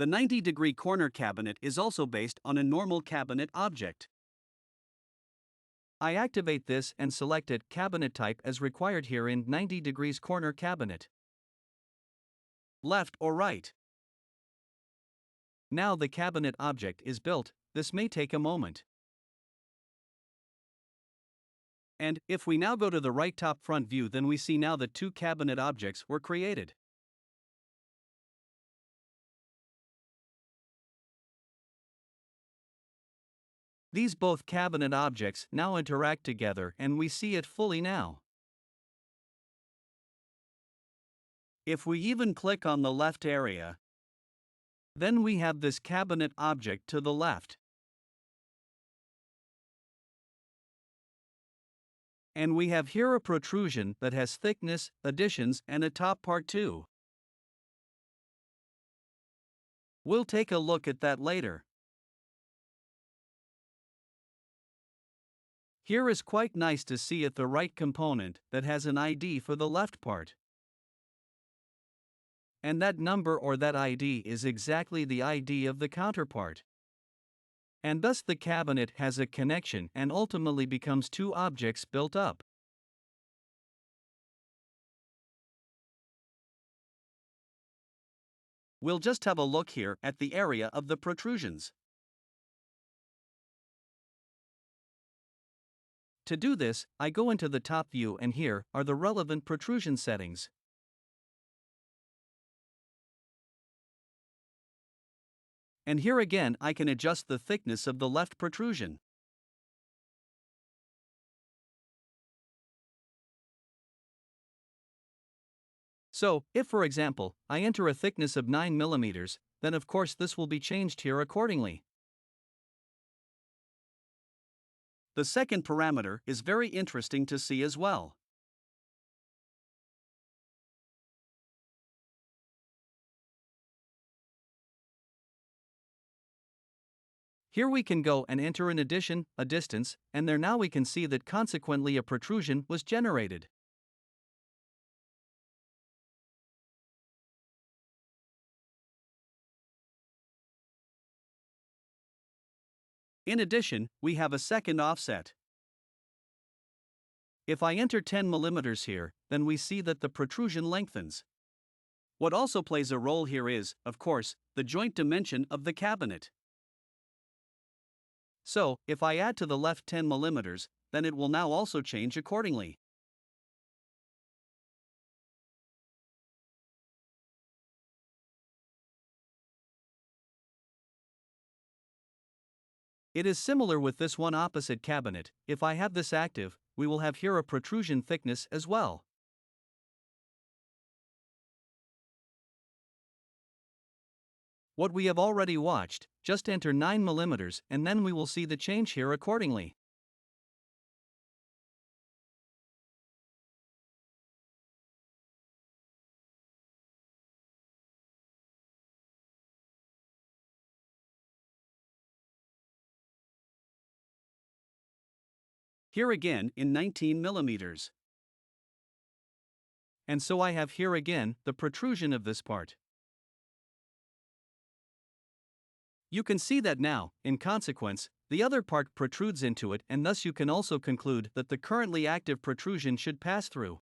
The 90-degree corner cabinet is also based on a normal cabinet object. I activate this and select it cabinet type as required here in 90 degrees corner cabinet. Left or right. Now the cabinet object is built. This may take a moment. And if we now go to the right top front view, then we see now that two cabinet objects were created. These both cabinet objects now interact together and we see it fully now. If we even click on the left area, then we have this cabinet object to the left. And we have here a protrusion that has thickness, additions, and a top part too. We'll take a look at that later. Here is quite nice to see at the right component that has an ID for the left part. And that number or that ID is exactly the ID of the counterpart. And thus the cabinet has a connection and ultimately becomes two objects built up. We'll just have a look here at the area of the protrusions. To do this, I go into the top view and here are the relevant protrusion settings. And here again I can adjust the thickness of the left protrusion. So, if for example, I enter a thickness of 9 mm, then of course this will be changed here accordingly. The second parameter is very interesting to see as well. Here we can go and enter an addition, a distance, and there now we can see that consequently a protrusion was generated. In addition, we have a second offset. If I enter 10 mm here, then we see that the protrusion lengthens. What also plays a role here is, of course, the joint dimension of the cabinet. So, if I add to the left 10 mm, then it will now also change accordingly. It is similar with this one opposite cabinet. If I have this active, we will have here a protrusion thickness as well. What we have already watched, just enter 9 mm and then we will see the change here accordingly. Here again in 19 mm. And so I have here again the protrusion of this part. You can see that now, in consequence, the other part protrudes into it, and thus you can also conclude that the currently active protrusion should pass through.